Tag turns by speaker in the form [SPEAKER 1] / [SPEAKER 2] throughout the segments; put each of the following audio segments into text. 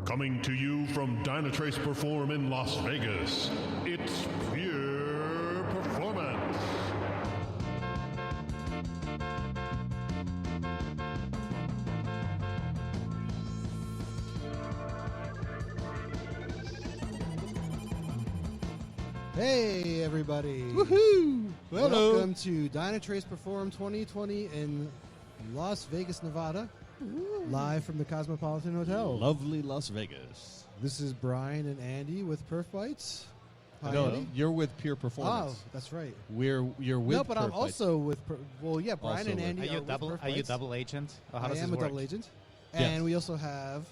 [SPEAKER 1] Coming to you from Dynatrace PERFORM in Las Vegas, it's pure performance.
[SPEAKER 2] Hey everybody!
[SPEAKER 3] Woohoo! Hello.
[SPEAKER 2] Welcome to Dynatrace PERFORM 2020 in Las Vegas, Nevada, live from the Cosmopolitan Hotel.
[SPEAKER 3] Lovely Las Vegas.
[SPEAKER 2] This is Brian and Andy with Perf Bites. Hi,
[SPEAKER 3] No,
[SPEAKER 2] Andy.
[SPEAKER 3] you're with Pure Performance.
[SPEAKER 2] Oh, that's right.
[SPEAKER 3] You're with.
[SPEAKER 2] No, but I'm
[SPEAKER 3] Perf
[SPEAKER 2] also with. Brian
[SPEAKER 3] Also
[SPEAKER 2] and
[SPEAKER 3] with-
[SPEAKER 2] Andy
[SPEAKER 4] Are you
[SPEAKER 2] with
[SPEAKER 4] double?
[SPEAKER 2] Perf
[SPEAKER 4] Are you
[SPEAKER 2] Bites.
[SPEAKER 4] double agent? Or how
[SPEAKER 2] I
[SPEAKER 4] does
[SPEAKER 2] am
[SPEAKER 4] this
[SPEAKER 2] a
[SPEAKER 4] work?
[SPEAKER 2] double agent,
[SPEAKER 3] Yes.
[SPEAKER 2] and we also have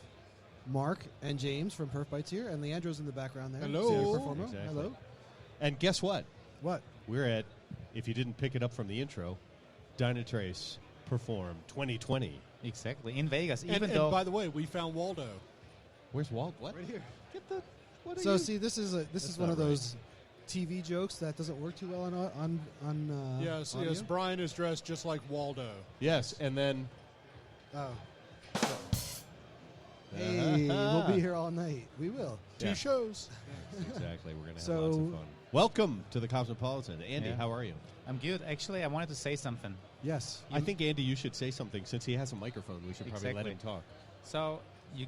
[SPEAKER 2] Mark and James from Perf Bites here, and Leandro's in the background there.
[SPEAKER 3] Hello.
[SPEAKER 2] Senior performer.
[SPEAKER 3] Exactly.
[SPEAKER 2] Hello.
[SPEAKER 3] And guess what?
[SPEAKER 2] What?
[SPEAKER 3] We're at, if you didn't pick it up from the intro, Dynatrace PERFORM 2020.
[SPEAKER 4] Exactly in Vegas.
[SPEAKER 5] And,
[SPEAKER 4] Even
[SPEAKER 5] and
[SPEAKER 4] though
[SPEAKER 5] by the way, we found Waldo.
[SPEAKER 3] Where's Walt? What?
[SPEAKER 2] Right here.
[SPEAKER 3] Get the. What are
[SPEAKER 2] So
[SPEAKER 3] you?
[SPEAKER 2] see, this is
[SPEAKER 3] That's
[SPEAKER 2] one
[SPEAKER 3] not
[SPEAKER 2] of those TV jokes that doesn't work too well on
[SPEAKER 5] Yes,
[SPEAKER 2] audio.
[SPEAKER 5] yes. Brian is dressed just like Waldo.
[SPEAKER 3] Yes, and then.
[SPEAKER 2] Oh. Hey, we'll be here all night. We will.
[SPEAKER 3] Yeah.
[SPEAKER 5] 2 shows.
[SPEAKER 3] Exactly. We're going to have
[SPEAKER 2] So-
[SPEAKER 3] lots of fun. Welcome to the Cosmopolitan. Andy,
[SPEAKER 4] Yeah.
[SPEAKER 3] how are you?
[SPEAKER 4] I'm good. Actually, I wanted to say something.
[SPEAKER 2] Yes.
[SPEAKER 3] I think, Andy, you should say something. Since he has a microphone, we should probably let
[SPEAKER 4] Exactly.
[SPEAKER 3] him talk.
[SPEAKER 4] So you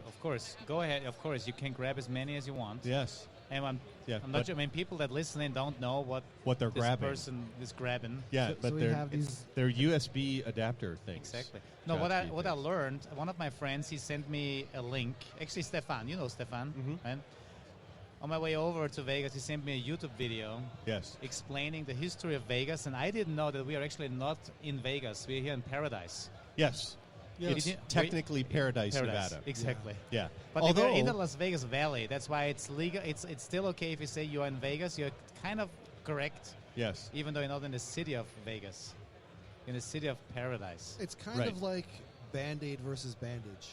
[SPEAKER 4] of course go ahead. Of course, you can grab as many as you want.
[SPEAKER 3] Yes.
[SPEAKER 4] And I'm
[SPEAKER 3] Yeah,
[SPEAKER 4] not
[SPEAKER 3] but-
[SPEAKER 4] sure. I mean, people that listen in don't know what
[SPEAKER 3] What they're
[SPEAKER 4] this
[SPEAKER 3] grabbing.
[SPEAKER 4] person is grabbing.
[SPEAKER 3] Yeah,
[SPEAKER 2] So
[SPEAKER 3] but
[SPEAKER 2] we
[SPEAKER 3] they're
[SPEAKER 2] have these.
[SPEAKER 3] they're USB adapter things.
[SPEAKER 4] Exactly. No, what I
[SPEAKER 3] Trusty
[SPEAKER 4] learned. One of my friends, he sent me a link. Actually, Stefan, you know Stefan,
[SPEAKER 3] Mhm.
[SPEAKER 4] right? On my way over to Vegas, he sent me a YouTube video
[SPEAKER 3] Yes.
[SPEAKER 4] explaining the history of Vegas, and I didn't know that we are actually not in Vegas. We're here in Paradise.
[SPEAKER 3] Yes.
[SPEAKER 5] Yes.
[SPEAKER 3] It's technically Paradise, Nevada.
[SPEAKER 4] Exactly.
[SPEAKER 3] Yeah.
[SPEAKER 4] But
[SPEAKER 3] Although,
[SPEAKER 4] we're in the Las Vegas Valley. That's why it's legal. It's still okay if you say you're in Vegas. You're kind of correct,
[SPEAKER 3] yes.
[SPEAKER 4] even though you're not in the city of Vegas. In the city of Paradise.
[SPEAKER 2] It's kind
[SPEAKER 3] Right.
[SPEAKER 2] of like Band-Aid versus bandage.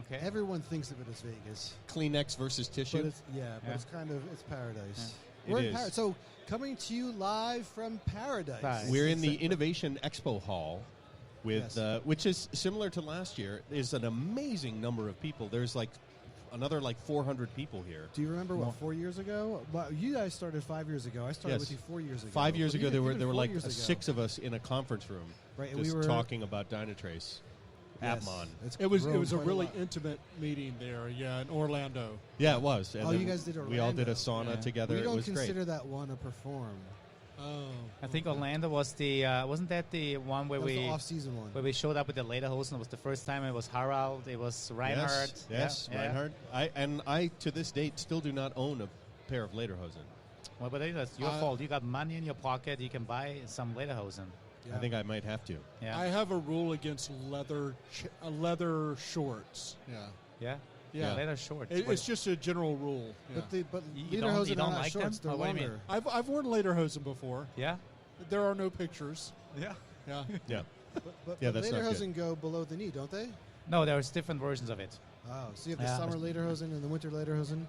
[SPEAKER 4] Okay.
[SPEAKER 2] Everyone thinks of it as Vegas,
[SPEAKER 3] Kleenex versus tissue.
[SPEAKER 2] but it's but
[SPEAKER 4] Yeah.
[SPEAKER 2] it's kind of paradise.
[SPEAKER 3] Yeah.
[SPEAKER 2] We're
[SPEAKER 3] It
[SPEAKER 2] in
[SPEAKER 3] is.
[SPEAKER 2] So coming to you live from Paradise.
[SPEAKER 4] Nice.
[SPEAKER 3] We're in the Innovation Expo Hall, with
[SPEAKER 2] Yes.
[SPEAKER 3] which is similar to last year. There's an amazing number of people. There's like another 400 people here.
[SPEAKER 2] Do you remember 4 years ago? Well, you guys started 5 years ago. I started
[SPEAKER 3] Yes.
[SPEAKER 2] with you 4 years ago.
[SPEAKER 3] 5 years
[SPEAKER 2] But
[SPEAKER 3] ago,
[SPEAKER 2] even
[SPEAKER 3] there were
[SPEAKER 2] 4
[SPEAKER 3] like
[SPEAKER 2] years ago.
[SPEAKER 3] 6 of us in a conference room,
[SPEAKER 2] Right, and
[SPEAKER 3] just
[SPEAKER 2] we were
[SPEAKER 3] talking about Dynatrace.
[SPEAKER 2] Yes.
[SPEAKER 3] Appmon.
[SPEAKER 2] It's
[SPEAKER 5] It was
[SPEAKER 2] grown
[SPEAKER 5] a
[SPEAKER 2] quite
[SPEAKER 5] really
[SPEAKER 2] lot.
[SPEAKER 5] intimate meeting there, yeah, in Orlando.
[SPEAKER 3] Yeah, it was. And
[SPEAKER 2] Oh,
[SPEAKER 3] then
[SPEAKER 2] you guys did
[SPEAKER 3] We all did a
[SPEAKER 2] Orlando.
[SPEAKER 3] sauna
[SPEAKER 4] Yeah.
[SPEAKER 3] together.
[SPEAKER 2] We
[SPEAKER 3] It
[SPEAKER 2] don't
[SPEAKER 3] was
[SPEAKER 2] consider
[SPEAKER 3] great.
[SPEAKER 2] that one a perform.
[SPEAKER 5] Oh.
[SPEAKER 4] I think Orlando was the wasn't that the one where
[SPEAKER 2] That was
[SPEAKER 4] we
[SPEAKER 2] the off-season one.
[SPEAKER 4] where we showed up with the lederhosen? It was the first time. It was Harald. It was Reinhardt.
[SPEAKER 3] Yes,
[SPEAKER 4] Yeah, yeah.
[SPEAKER 3] Reinhardt. I to this date still do not own a pair of lederhosen.
[SPEAKER 4] Well, but that's your fault. You got money in your pocket. You can buy some lederhosen.
[SPEAKER 2] Yeah.
[SPEAKER 3] I think I might have to.
[SPEAKER 4] Yeah.
[SPEAKER 5] I have a rule against leather shorts. Yeah.
[SPEAKER 4] yeah.
[SPEAKER 5] Yeah.
[SPEAKER 4] Leather shorts.
[SPEAKER 5] It's just a general rule. Yeah.
[SPEAKER 2] But
[SPEAKER 4] You
[SPEAKER 2] lederhosen
[SPEAKER 4] don't
[SPEAKER 2] are not
[SPEAKER 4] like
[SPEAKER 2] shorts.
[SPEAKER 4] them?
[SPEAKER 2] They're
[SPEAKER 4] Oh, what do you
[SPEAKER 2] longer.
[SPEAKER 4] mean?
[SPEAKER 5] I've worn lederhosen before.
[SPEAKER 4] yeah.
[SPEAKER 5] There are no pictures.
[SPEAKER 4] Yeah.
[SPEAKER 5] Yeah.
[SPEAKER 3] Yeah.
[SPEAKER 2] But
[SPEAKER 3] Yeah, that's not
[SPEAKER 2] lederhosen go below the knee, don't they?
[SPEAKER 4] No, there's different versions of it.
[SPEAKER 2] Oh, so you have the
[SPEAKER 4] Yeah.
[SPEAKER 2] summer lederhosen and the winter lederhosen.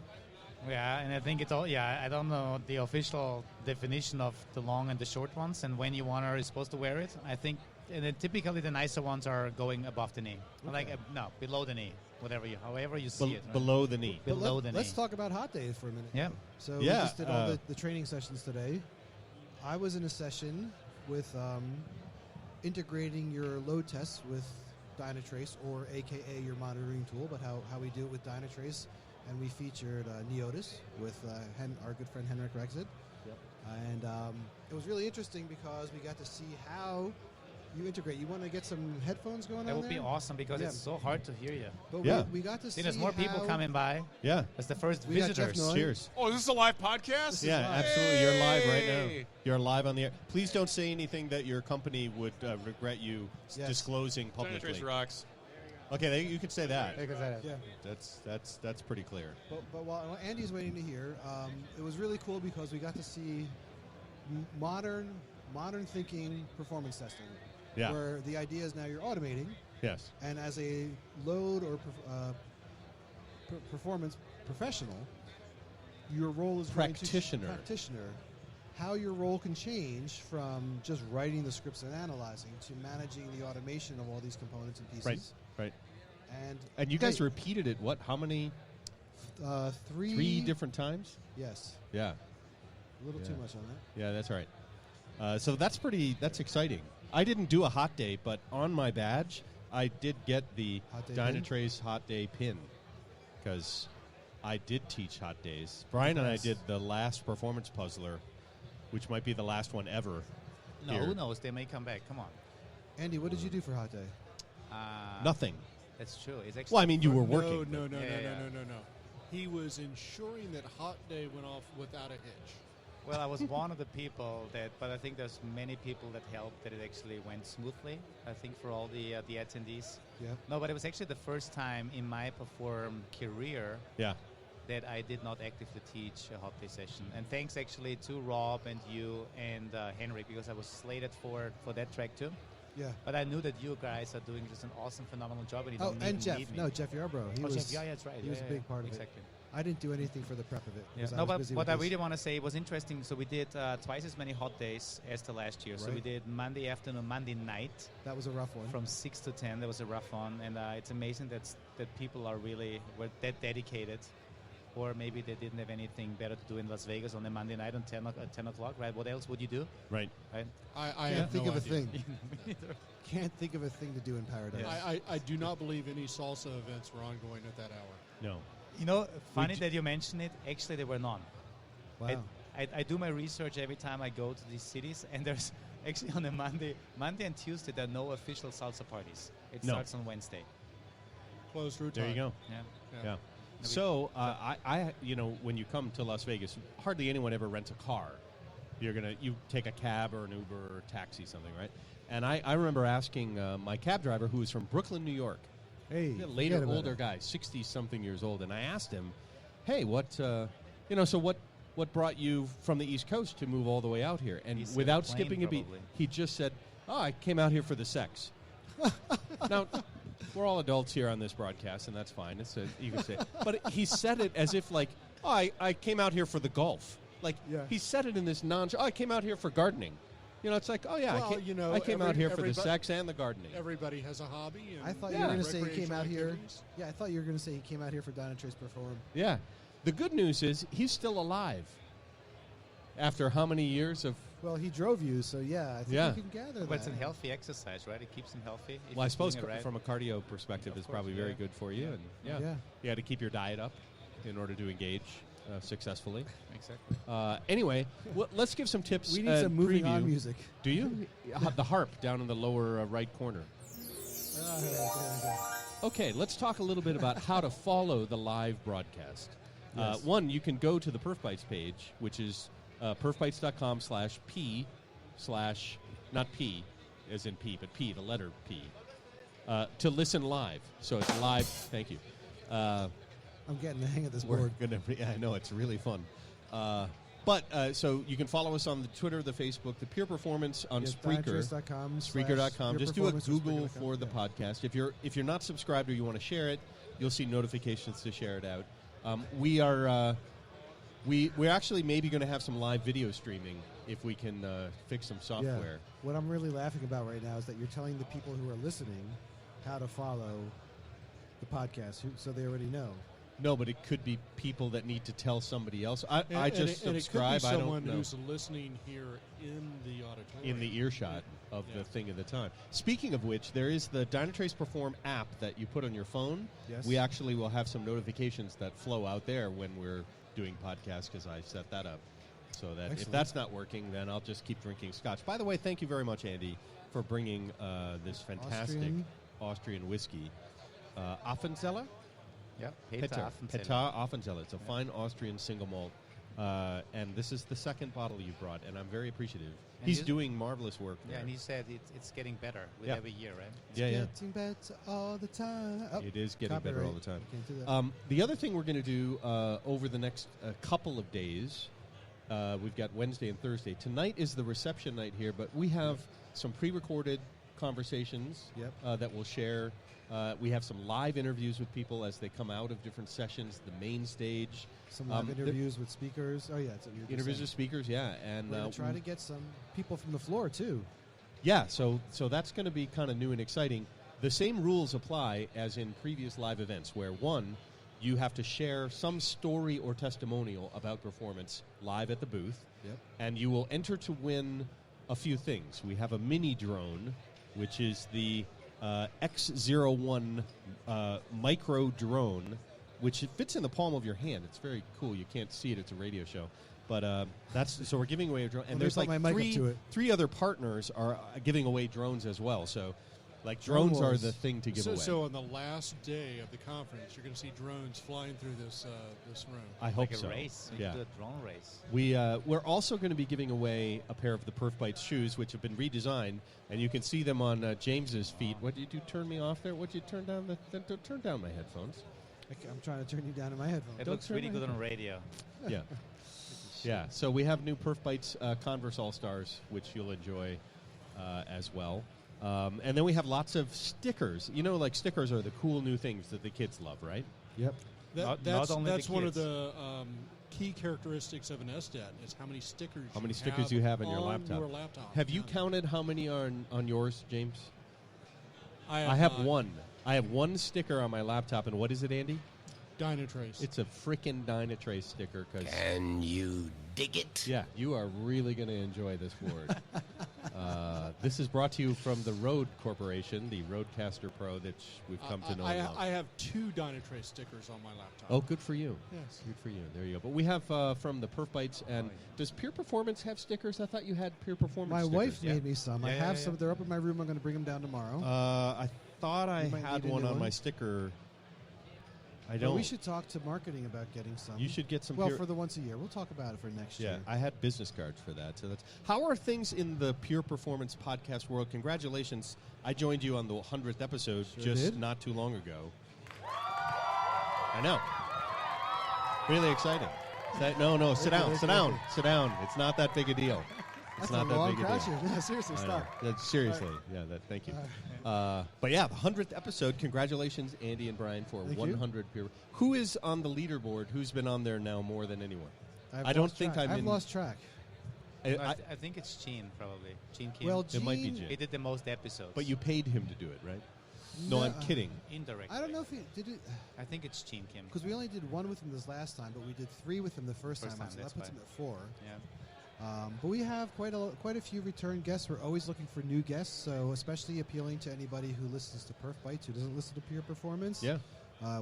[SPEAKER 4] Yeah, and I think it's all. Yeah, I don't know the official definition of the long and the short ones, and when you are supposed to wear it. I think, and then typically the nicer ones are going above the knee, like no, below the knee, however you see it. Right?
[SPEAKER 3] Below the knee.
[SPEAKER 2] But
[SPEAKER 4] Below the
[SPEAKER 2] let's
[SPEAKER 4] knee.
[SPEAKER 2] talk about hot days for a minute.
[SPEAKER 4] Yeah.
[SPEAKER 2] So
[SPEAKER 3] Yeah,
[SPEAKER 2] we just did all
[SPEAKER 3] uh,
[SPEAKER 2] the training sessions today. I was in a session with integrating your load tests with Dynatrace, or AKA your monitoring tool, but how we do it with Dynatrace. And we featured Neotis with our good friend Henrik Rexid.
[SPEAKER 3] Yep.
[SPEAKER 2] And it was really interesting because we got to see how you integrate. You want to get some headphones going
[SPEAKER 4] That
[SPEAKER 2] on
[SPEAKER 4] would be
[SPEAKER 2] there?
[SPEAKER 4] awesome because
[SPEAKER 2] Yeah.
[SPEAKER 4] it's so hard to hear you.
[SPEAKER 2] But
[SPEAKER 3] Yeah.
[SPEAKER 2] we got to see
[SPEAKER 4] See, there's more people
[SPEAKER 2] how-
[SPEAKER 4] coming by.
[SPEAKER 3] Yeah.
[SPEAKER 4] That's the first
[SPEAKER 2] We got Jeff
[SPEAKER 4] visitors.
[SPEAKER 2] Noy.
[SPEAKER 3] Cheers.
[SPEAKER 6] Oh, is this a live podcast?
[SPEAKER 3] Yeah,
[SPEAKER 2] live.
[SPEAKER 3] absolutely. You're live right
[SPEAKER 6] Hey!
[SPEAKER 3] now. You're live on the air. Please don't say anything that your company would regret you
[SPEAKER 2] Yes.
[SPEAKER 3] disclosing publicly.
[SPEAKER 6] Dynatrace rocks.
[SPEAKER 3] Okay, you could say that.
[SPEAKER 2] Yeah.
[SPEAKER 3] That's pretty clear.
[SPEAKER 2] But while Andy's waiting to hear, it was really cool because we got to see modern thinking performance testing.
[SPEAKER 3] Yeah.
[SPEAKER 2] Where the idea is now you're automating,
[SPEAKER 3] Yes.
[SPEAKER 2] and as a load or performance professional, your role is going to- practitioner. How your role can change from just writing the scripts and analyzing to managing the automation of all these components and pieces.
[SPEAKER 3] Right.
[SPEAKER 2] And
[SPEAKER 3] you guys
[SPEAKER 2] hey,
[SPEAKER 3] repeated it, what, how many? Three different times?
[SPEAKER 2] Yes.
[SPEAKER 3] Yeah.
[SPEAKER 2] A little too
[SPEAKER 3] Yeah.
[SPEAKER 2] much on that.
[SPEAKER 3] Yeah, that's right. So that's exciting. I didn't do a hot day, but on my badge, I did get the
[SPEAKER 2] Hot day
[SPEAKER 3] Dynatrace Hot Day pin because I did teach hot days. Brian and I
[SPEAKER 2] Yes.
[SPEAKER 3] did the last performance puzzler, which might be the last one ever.
[SPEAKER 4] No,
[SPEAKER 3] here.
[SPEAKER 4] who knows? They may come back. Come on.
[SPEAKER 2] Andy, what did you do for Hot Day?
[SPEAKER 3] Nothing.
[SPEAKER 4] That's true. It's actually
[SPEAKER 3] Well, I mean, you were
[SPEAKER 5] No,
[SPEAKER 3] working.
[SPEAKER 5] no,
[SPEAKER 4] Yeah.
[SPEAKER 5] no. He was ensuring that Hot Day went off without a hitch.
[SPEAKER 4] Well, I was one of the people but I think there's many people that helped that it actually went smoothly. I think for all the attendees.
[SPEAKER 2] Yeah.
[SPEAKER 4] No, but it was actually the first time in my Perform career
[SPEAKER 3] Yeah.
[SPEAKER 4] that I did not actively teach a hot day session. And thanks actually to Rob and you and Henrik, because I was slated for that track too.
[SPEAKER 2] Yeah.
[SPEAKER 4] But I knew that you guys are doing just an awesome, phenomenal job, and you
[SPEAKER 2] Oh,
[SPEAKER 4] don't
[SPEAKER 2] and
[SPEAKER 4] even
[SPEAKER 2] Jeff.
[SPEAKER 4] need me.
[SPEAKER 2] No, Jeff Yarbrough. He was.
[SPEAKER 4] Jeff, yeah, that's right.
[SPEAKER 2] He was a big part of it.
[SPEAKER 4] exactly.
[SPEAKER 2] I didn't do anything for the prep of it.
[SPEAKER 4] Yeah.
[SPEAKER 2] because I
[SPEAKER 4] No,
[SPEAKER 2] was
[SPEAKER 4] but
[SPEAKER 2] busy
[SPEAKER 4] what
[SPEAKER 2] with
[SPEAKER 4] I
[SPEAKER 2] this.
[SPEAKER 4] really want to say was interesting. So we did twice as many hot days as the last year. So we
[SPEAKER 2] Right.
[SPEAKER 4] did Monday afternoon, Monday night
[SPEAKER 2] That was a rough one.
[SPEAKER 4] from 6 to 10. That was a rough one, and it's amazing that people were that dedicated, or maybe they didn't have anything better to do in Las Vegas on a Monday night on 10 o'clock, right? What else would you do,
[SPEAKER 3] Right.
[SPEAKER 4] right?
[SPEAKER 5] I
[SPEAKER 2] Can't
[SPEAKER 5] have
[SPEAKER 2] think
[SPEAKER 5] no
[SPEAKER 2] of a
[SPEAKER 5] idea.
[SPEAKER 2] thing. Can't think of a thing to do in Paradise.
[SPEAKER 5] I do not believe any salsa events were ongoing at that hour.
[SPEAKER 3] No.
[SPEAKER 4] You know, funny that you mention it. Actually, there were none.
[SPEAKER 2] Wow.
[SPEAKER 4] I do my research every time I go to these cities, and there's actually on a Monday and Tuesday there are no official salsa parties. It
[SPEAKER 3] No.
[SPEAKER 4] starts on Wednesday.
[SPEAKER 5] Closed through
[SPEAKER 3] There
[SPEAKER 5] time.
[SPEAKER 3] you go.
[SPEAKER 4] Yeah.
[SPEAKER 3] Yeah. So, I when you come to Las Vegas, hardly anyone ever rents a car. You take a cab or an Uber or a taxi, something, right? And I remember asking my cab driver, who was from Brooklyn, New York,
[SPEAKER 2] Hey.
[SPEAKER 3] a
[SPEAKER 2] forget
[SPEAKER 3] later,
[SPEAKER 2] about
[SPEAKER 3] older
[SPEAKER 2] it.
[SPEAKER 3] guy, 60-something years old, and I asked him, hey, what brought you from the East Coast to move all the way out here? And
[SPEAKER 4] He said
[SPEAKER 3] without
[SPEAKER 4] plane,
[SPEAKER 3] skipping a beat,
[SPEAKER 4] probably.
[SPEAKER 3] he just said, oh, I came out here for the sex. Now, we're all adults here on this broadcast, and that's fine. You can say it. But he said it as if like, oh, I came out here for the golf. Like,
[SPEAKER 2] Yeah.
[SPEAKER 3] he said it in this I came out here for gardening. It's like, oh, yeah,
[SPEAKER 5] Well,
[SPEAKER 3] I came out here for the
[SPEAKER 5] everybody-
[SPEAKER 3] sex and the gardening.
[SPEAKER 5] Everybody has a hobby. And
[SPEAKER 2] I thought
[SPEAKER 3] Yeah.
[SPEAKER 2] you were going to say he came
[SPEAKER 5] recreational
[SPEAKER 2] out here.
[SPEAKER 5] activities.
[SPEAKER 2] Yeah, I thought you were going to say he came out here for Dynatrace PERFORM.
[SPEAKER 3] Yeah. The good news is he's still alive. After how many years of...
[SPEAKER 2] Well, he drove you, so yeah, I think
[SPEAKER 3] Yeah.
[SPEAKER 2] you can gather
[SPEAKER 4] But it's a
[SPEAKER 2] that.
[SPEAKER 4] healthy exercise, right? It keeps him healthy. if
[SPEAKER 3] Well, I
[SPEAKER 4] he's
[SPEAKER 3] suppose
[SPEAKER 4] doing it right.
[SPEAKER 3] from a cardio perspective,
[SPEAKER 4] Of
[SPEAKER 3] it's
[SPEAKER 4] course,
[SPEAKER 3] probably very
[SPEAKER 4] yeah.
[SPEAKER 3] good for you. And
[SPEAKER 2] Yeah.
[SPEAKER 3] you had to keep your diet up in order to engage successfully.
[SPEAKER 4] Exactly.
[SPEAKER 3] Anyway, let's give some tips.
[SPEAKER 2] We need some moving
[SPEAKER 3] preview.
[SPEAKER 2] on music.
[SPEAKER 3] Do you? The harp down in the lower right corner. Okay, let's talk a little bit about how to follow the live broadcast.
[SPEAKER 2] Yes.
[SPEAKER 3] One, you can go to the PerfBites page, which is perfbites.com/p/ not P as in P, but P, the letter P, to listen live. So it's live. Thank you.
[SPEAKER 2] I'm getting the hang of this
[SPEAKER 3] We're
[SPEAKER 2] board.
[SPEAKER 3] gonna. I know it's really fun. So you can follow us on the Twitter, the Facebook, the Pure Performance on
[SPEAKER 2] Yes,
[SPEAKER 3] Spreaker.
[SPEAKER 2] Dynatrace.com
[SPEAKER 3] Spreaker.com.
[SPEAKER 2] /Pure
[SPEAKER 3] Just do a
[SPEAKER 2] Performance or
[SPEAKER 3] Google
[SPEAKER 2] Spreaker.com.
[SPEAKER 3] for the
[SPEAKER 2] Yeah.
[SPEAKER 3] podcast. If you're not subscribed or you want to share it, you'll see notifications to share it out. We're actually maybe going to have some live video streaming if we can fix some software.
[SPEAKER 2] What I'm really laughing about right now is that you're telling the people who are listening how to follow the podcast, so they already know.
[SPEAKER 3] No, but it could be people that need to tell somebody else. I just
[SPEAKER 5] and
[SPEAKER 3] subscribe.
[SPEAKER 5] it could be
[SPEAKER 3] I
[SPEAKER 5] someone
[SPEAKER 3] don't know.
[SPEAKER 5] who's listening here in the auditorium.
[SPEAKER 3] In the earshot of the thing at the time. Speaking of which, there is the Dynatrace PERFORM app that you put on your phone.
[SPEAKER 2] Yes.
[SPEAKER 3] We actually will have some notifications that flow out there when we're doing podcasts because I set that up. So that if
[SPEAKER 2] Excellent.
[SPEAKER 3] that's not working, then I'll just keep drinking scotch. By the way, thank you very much, Andy, for bringing this fantastic Austrian whiskey. Appenzeller?
[SPEAKER 4] Yeah.
[SPEAKER 3] Peta Appenzeller. It's a fine Austrian single malt. And this is the second bottle you brought, and I'm very appropriative.
[SPEAKER 4] And
[SPEAKER 3] He's
[SPEAKER 4] he's-
[SPEAKER 3] doing marvelous work
[SPEAKER 4] Yeah,
[SPEAKER 3] there.
[SPEAKER 4] and he said it's getting better with
[SPEAKER 3] Yeah.
[SPEAKER 4] every year, right?
[SPEAKER 2] Getting better all the time. Oh,
[SPEAKER 3] It is getting better all the time.
[SPEAKER 2] Can't do that.
[SPEAKER 3] The other thing we're going to do over the next couple of days, we've got Wednesday and Thursday. Tonight is the reception night here, but we have some pre-recorded conversations that we'll share. We have some live interviews with people as they come out of different sessions, the main stage.
[SPEAKER 2] Some live interviews with speakers. Oh, yeah. It's
[SPEAKER 3] Interviews with speakers, yeah. And
[SPEAKER 2] we're going to try to get some people from the floor, too.
[SPEAKER 3] yeah, so that's going to be kind of new and exciting. The same rules apply as in previous live events, where one, you have to share some story or testimonial about performance live at the booth, and you will enter to win a few things. We have a mini drone, which is the X01 micro drone, which it fits in the palm of your hand. It's very cool. You can't see it. It's a radio show. But so we're giving away a drone. And there's like three other partners are giving away drones as well. So like drones are the thing to give away.
[SPEAKER 5] So on the last day of the conference, you're going to see drones flying through this room.
[SPEAKER 3] I hope
[SPEAKER 4] like a
[SPEAKER 3] so.
[SPEAKER 4] race. You do a drone race.
[SPEAKER 3] We're also going to be giving away a pair of the Perf Bites shoes, which have been redesigned, and you can see them on James's feet. What did you do? Turn me off there? What did you turn down? Turn down my headphones.
[SPEAKER 2] I'm trying to turn you down in my headphones.
[SPEAKER 4] It looks really good on radio.
[SPEAKER 3] Yeah. Yeah, so we have new Perf Bites Converse All-Stars, which you'll enjoy as well. And then we have lots of stickers. You know, like stickers are the cool new things that the kids love, right?
[SPEAKER 2] Yep.
[SPEAKER 5] That's one of the key characteristics of an SDAT is how many stickers
[SPEAKER 3] you have on
[SPEAKER 5] your
[SPEAKER 3] laptop. Have you counted how many are on yours, James?
[SPEAKER 5] I
[SPEAKER 3] have one. I have one sticker on my laptop, and what is it, Andy?
[SPEAKER 5] Dynatrace.
[SPEAKER 3] It's a freaking Dynatrace sticker.
[SPEAKER 6] Can you dig it?
[SPEAKER 3] Yeah, you are really going to enjoy this board. This is brought to you from the Rode Corporation, the Rodecaster Pro that we've come to know and love.
[SPEAKER 5] I have 2 Dynatrace stickers on my laptop.
[SPEAKER 3] Oh, good for you.
[SPEAKER 5] Yes.
[SPEAKER 3] Good for you. There you go. But we have from the Perf Bites, and does Pure Performance have stickers? I thought you had Pure Performance
[SPEAKER 2] My
[SPEAKER 3] stickers.
[SPEAKER 2] wife made me some. I have some. They're up in my room. I'm going to bring them down tomorrow.
[SPEAKER 3] I thought I had one on my sticker. I don't.
[SPEAKER 2] Well, we should talk to marketing about getting some.
[SPEAKER 3] You should get some.
[SPEAKER 2] Well, for the once a year. We'll talk about it for next year.
[SPEAKER 3] Yeah, I had business cards for that. So that's how are things in the Pure Performance podcast world? Congratulations! I joined you on the 100th episode not too long ago. I know. Really exciting. No, sit down. It's not that big a deal. It's
[SPEAKER 2] That's
[SPEAKER 3] not
[SPEAKER 2] a long
[SPEAKER 3] that big a
[SPEAKER 2] crowd
[SPEAKER 3] deal.
[SPEAKER 2] Yeah, seriously, stop.
[SPEAKER 3] Seriously, thank you. But yeah, the 100th episode. Congratulations, Andy and Brian, for 100 Pure. Who is on the leaderboard? Who's been on there now more than anyone?
[SPEAKER 2] I've lost track.
[SPEAKER 4] I think it's Gene, probably. Gene Kim.
[SPEAKER 2] Well,
[SPEAKER 3] it might be Gene.
[SPEAKER 4] He did the most episodes.
[SPEAKER 3] But you paid him to do it, right? No, I'm kidding.
[SPEAKER 4] Indirectly.
[SPEAKER 2] I don't know if he did it.
[SPEAKER 4] I think it's Gene Kim.
[SPEAKER 2] Because we only did 1 with him this last time, but we did 3 with him the first time. So that puts him at 4.
[SPEAKER 4] Yeah.
[SPEAKER 2] But we have quite a few return guests. We're always looking for new guests, so especially appealing to anybody who listens to Perf Bites, who doesn't listen to Pure Performance.
[SPEAKER 3] Yeah.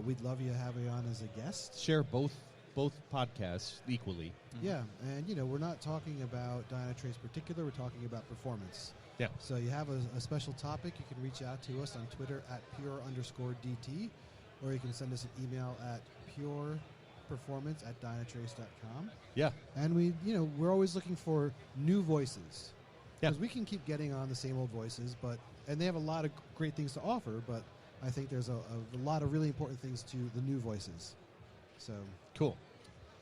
[SPEAKER 2] We'd love you to have you on as a guest.
[SPEAKER 3] Share both podcasts equally.
[SPEAKER 2] Mm-hmm. Yeah, and we're not talking about Dynatrace particular. We're talking about performance.
[SPEAKER 3] Yeah.
[SPEAKER 2] So you have a special topic, you can reach out to us on Twitter at pure_DT, or you can send us an email at pureperformance@dynatrace.com.
[SPEAKER 3] Yeah.
[SPEAKER 2] And we're always looking for new voices.
[SPEAKER 3] Yeah.
[SPEAKER 2] Because we can keep getting on the same old voices, and they have a lot of great things to offer, but I think there's a lot of really important things to the new voices. So
[SPEAKER 3] cool.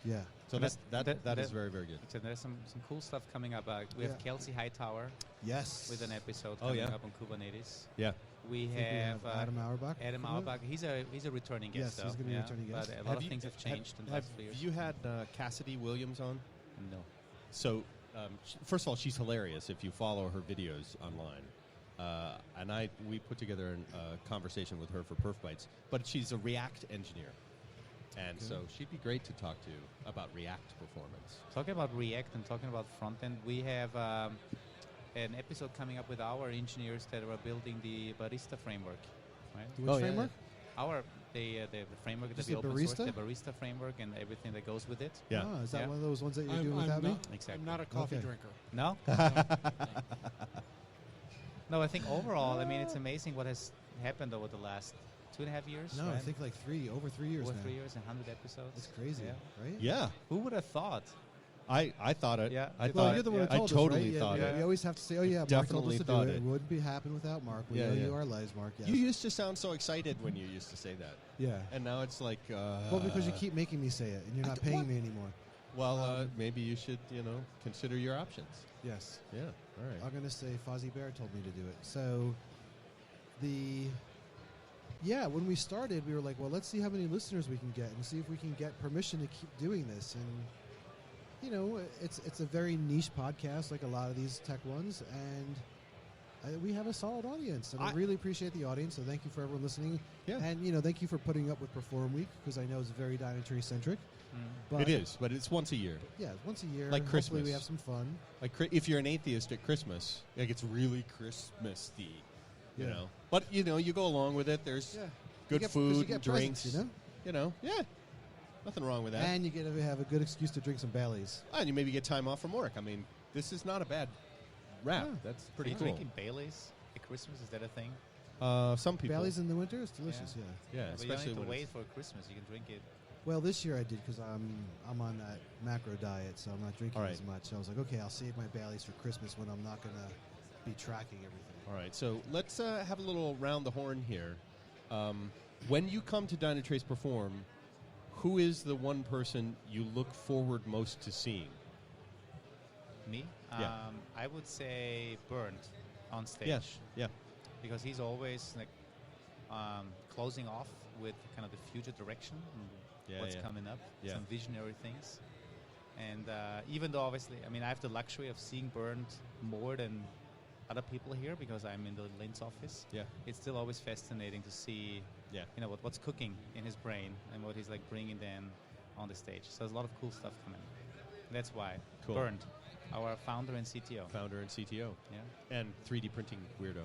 [SPEAKER 2] Yeah.
[SPEAKER 3] So that is very, very good.
[SPEAKER 4] So there's some cool stuff coming up. We have Kelsey Hightower.
[SPEAKER 2] Yes.
[SPEAKER 4] With an episode coming up on Kubernetes.
[SPEAKER 3] Yeah.
[SPEAKER 4] We have
[SPEAKER 2] Adam Auerbach.
[SPEAKER 4] Adam Auerbach. He's a returning guest.
[SPEAKER 2] Yes, he's going to be a returning guest.
[SPEAKER 4] But a lot of things have changed in the last 3 years.
[SPEAKER 3] Have you had Cassidy Williams on?
[SPEAKER 4] No.
[SPEAKER 3] So, first of all, she's hilarious if you follow her videos online. And we put together a conversation with her for Perf Bites. But she's a React engineer. And so she'd be great to talk to about React performance.
[SPEAKER 4] Talking about React and talking about front end, we have an episode coming up with our engineers that are building the Barista framework. Right?
[SPEAKER 2] Which framework?
[SPEAKER 4] The framework that
[SPEAKER 2] Just
[SPEAKER 4] we
[SPEAKER 2] the
[SPEAKER 4] open source,
[SPEAKER 2] Barista?
[SPEAKER 4] the Barista framework and everything that goes with it.
[SPEAKER 3] Yeah.
[SPEAKER 2] Oh, is that one of those ones that you're doing without me?
[SPEAKER 4] Exactly.
[SPEAKER 5] I'm not a coffee drinker.
[SPEAKER 4] No? No, I think overall, it's amazing what has happened over the last 2.5 years.
[SPEAKER 2] No,
[SPEAKER 4] right?
[SPEAKER 2] I think like over 3 years
[SPEAKER 4] over
[SPEAKER 2] now.
[SPEAKER 4] 3 years and 100 episodes.
[SPEAKER 2] It's crazy, right?
[SPEAKER 3] Yeah.
[SPEAKER 4] Who would have thought?
[SPEAKER 3] I thought it.
[SPEAKER 4] Yeah.
[SPEAKER 2] You're the one who told us,
[SPEAKER 3] totally
[SPEAKER 2] right?
[SPEAKER 3] thought it.
[SPEAKER 2] We always have to say, Mark told us to do it. It wouldn't be happen without Mark. We owe you our lives, Mark. Yes.
[SPEAKER 3] You used to sound so excited when you used to say that.
[SPEAKER 2] Yeah.
[SPEAKER 3] And now it's like...
[SPEAKER 2] well, because you keep making me say it, and you're not paying me anymore.
[SPEAKER 3] Well, maybe you should, consider your options.
[SPEAKER 2] Yes.
[SPEAKER 3] Yeah, all right.
[SPEAKER 2] I'm going to say Fozzie Bear told me to do it. So, when we started, we were like, well, let's see how many listeners we can get and see if we can get permission to keep doing this. And, it's a very niche podcast, like a lot of these tech ones. And we have a solid audience, and I really appreciate the audience. So thank you for everyone listening. Yeah. And thank you for putting up with Perform Week, because I know it's very Dynatrace centric. But
[SPEAKER 3] it is, but it's once a year.
[SPEAKER 2] Yeah, once a year.
[SPEAKER 3] Like Christmas.
[SPEAKER 2] Hopefully we have some fun.
[SPEAKER 3] Like if you're an atheist at Christmas, like it's really Christmas-y, you know. But you go along with it. There's good food and drinks. Yeah. Nothing wrong with that.
[SPEAKER 2] And you get to have a good excuse to drink some Baileys.
[SPEAKER 3] And you maybe get time off from work. I mean, this is not a bad wrap. Yeah. That's pretty cool.
[SPEAKER 4] Drinking Baileys at Christmas, is that a thing?
[SPEAKER 3] Some people.
[SPEAKER 2] Baileys in the winter is delicious.
[SPEAKER 3] Yeah,
[SPEAKER 4] but
[SPEAKER 3] especially
[SPEAKER 4] you don't need to wait for Christmas. You can drink it.
[SPEAKER 2] Well, this year I did, because I'm on that macro diet, so I'm not drinking as much. So I was like, okay, I'll save my Baileys for Christmas when I'm not going to be tracking everything.
[SPEAKER 3] All right, so let's have a little round the horn here. When you come to Dynatrace Perform, who is the one person you look forward most to seeing?
[SPEAKER 4] Me?
[SPEAKER 3] Yeah.
[SPEAKER 4] I would say Bernd on stage.
[SPEAKER 3] Yes. Yeah.
[SPEAKER 4] Because he's always closing off with kind of the future direction and what's coming up, some visionary things. And even though obviously, I have the luxury of seeing Bernd more than other people here because I'm in the Linz office. Yeah. It's still always fascinating to see, what's cooking in his brain and what he's bringing then on the stage. So there's a lot of cool stuff coming. That's why. Cool. Bernd, our founder and CTO.
[SPEAKER 3] Yeah. And 3D printing weirdo.